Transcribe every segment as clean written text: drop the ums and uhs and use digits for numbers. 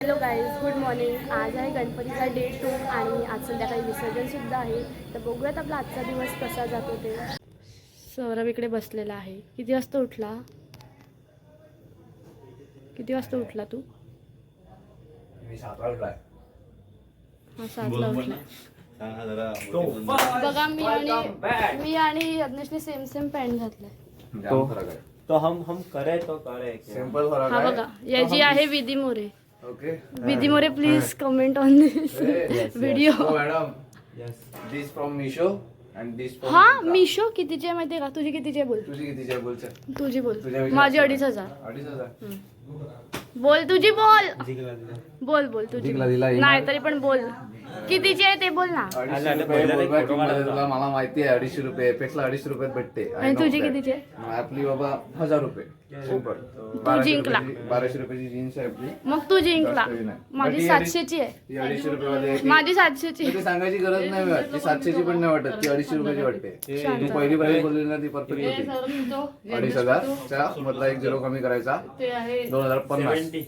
Hello guys, good morning. आज आहे गणपतीचा डे 2 आणि आज संध्याकाळी विसर्जनसुद्धा आहे. तर बघूयात आपला आजचा दिवस कसा जातो ते. सौरभ इकडे बसलेला आहे. किती वाजता उठला? किती वाजता उठला तू? मी 7 वाजता. हा 7ला उठला. बघा मी आणि यज्ञेशने सेम पॅन्ट घातलाय. तो हम करे तो करे सिंपल फरक हा आहे. बघा, याची आहे विधी More. Okay. Vidhi More, please comment on this video. हो madam. This from Meesho and this from हा मिशो कितीची आहे माहितीये का? तुझी कितीची आहे बोल. तुझी कितीची आहे बोलच्या? तुझी बोल. तुझ्या विचार. माझी 2,500. 2,500. बोल तुझी बोल. बोल तुझी. जिंकला दिला. नाही तरी पण बोल. कितीची आहे ते बोल ना. 250 रुपये बोलबाय किंमत तुला मला माहिती आहे. 250 रुपये पेक्षा 250 रुपयात भेटते. आणि तुझी कितीची आहे? आपली बाबा 1000 रुपये. सुपर. तू जिंकला. 1200 रुपयाची जीन्स आहे आपली. मग तू जिंकला. जास्त नाही. माझी 700ची आहे. ती 250 रुपयामध्ये येते. माझी 700ची ते सांगायची गरज नाही वाटत. ती 700ची पण नाही वाटत. ती 250 रुपयाची वाटते. तू पहिली प्राइस बोलली ना ती परफेक्ट होती. 2,500च्या मधला 1 0 कमी करायचा. 2050.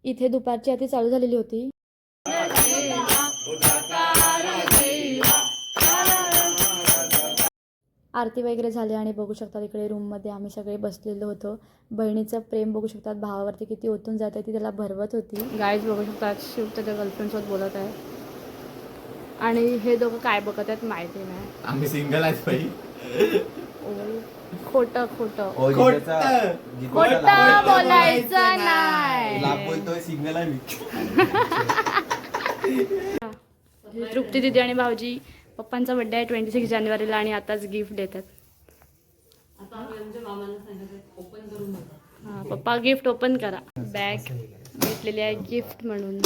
इथे दुपारची आरती चालू झालेली होती. आरती वगैरे झाली आणि बघू शकतात इकडे रूममध्ये आम्ही सगळे बसलेलो होतो. बहिणीचं प्रेम बघू शकतात, भावावरती किती ओतून जात आहे, ती त्याला भरवत होती. गाईज बघू शकतात, शिव त्याच्या गर्लफ्रेंडसोबत बोलत आहे आणि हे दोघं काय बघत आहेत माहिती नाही. आम्ही सिंगल आहेत बाई. खोटं खोटं बोलायचं नाही. बोलतोय सिंगल आहे मी. तृप्ती दिदी आणि भाऊजी, पप्पांचा बड्डे आहे 26 जानेवारीला आणि आताच गिफ्ट देतात. हा पप्पा गिफ्ट ओपन करा. बॅग घेतलेली आहे गिफ्ट म्हणून,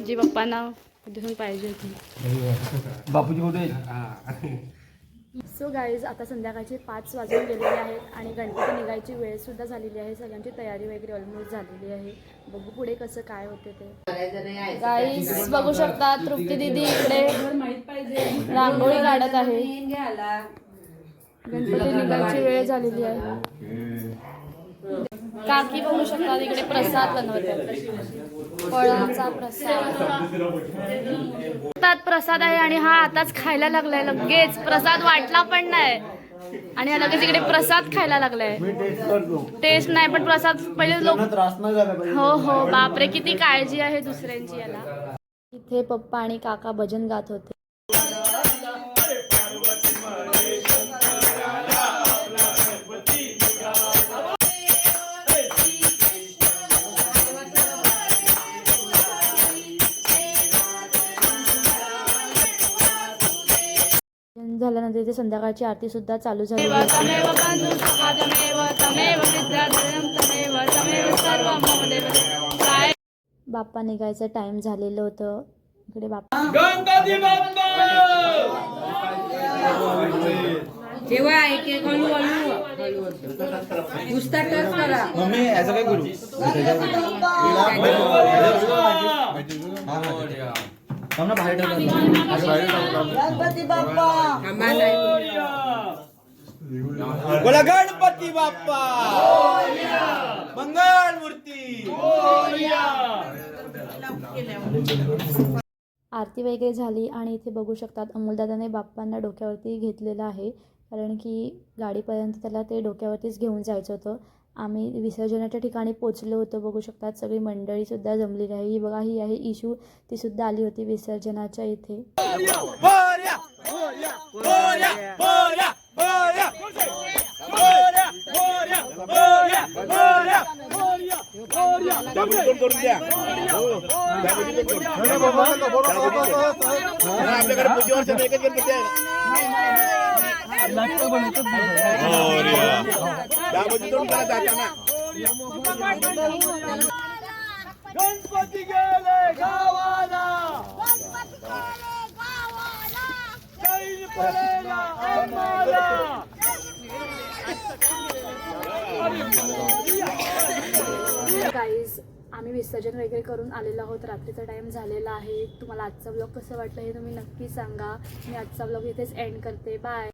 जी पप्पांना दिसून पाहिजे होती. बापूजी बोलतोय. सो गाईज, आता संध्याकाळचे 5 वाजून गेलेले आहेत आणि गणपती निघायची वेळ सुद्धा झालेली आहे. सगळ्यांची तयारी वगैरे ऑलमोस्ट झालेली आहे. बघू पुढे कसं काय होते ते. गाईज बघू शकता, तृप्ती दिदी इकडे रांगोळी काढत आहे. गणपती निघायची वेळ झालेली आहे. काकी बघू शकता इकडे प्रसाद बनवतात. फळांचा प्रसाद आहे आणि हा आताच खायला लागलाय. लगेच प्रसाद वाटला पण नाही आणि लगेच इकडे प्रसाद खायला लागलाय. टेस्ट नाही पण प्रसाद पहिले लोक. हो बापरे, किती काळजी आहे दुसऱ्यांची याला. इथे पप्पा आणि काका भजन गात होते. झाल्यानंतर इथे संध्याकाळची आरती सुद्धा चालू झाली. बाप्पा निघायचं टाइम झालेलं होतं. इकडे बाप्पा मम्मी असं काय करू? गणपती बाप्पा बोला गणपती बाप्पा. मंगळ मूर्ती. आरती वगैरे झाली आणि इथे बघू शकतात अमोलदादाने बाप्पांना डोक्यावरती घेतलेलं आहे, कारण की गाडीपर्यंत त्याला ते डोक्यावरतीच घेऊन जायचं होतं. आम्ही विसर्जनाच्या ठिकाणी पोचलो होतो. बघू शकतात सगळी मंडळीसुद्धा जमलेली आहे. ही बघा, ही आहे इशू, ती सुद्धा आली होती विसर्जनाच्या इथे. गणपती गेले गावाला, चैन पडेना आम्हाला. गाईज, आम्ही विसर्जन वगैरे करून आलेलो आहोत. रात्रीचा टाईम झालेला आहे. तुम्हाला आजचा ब्लॉग कसं वाटलं हे तुम्ही नक्की सांगा. मी आजचा ब्लॉग इथेच एंड करते. बाय.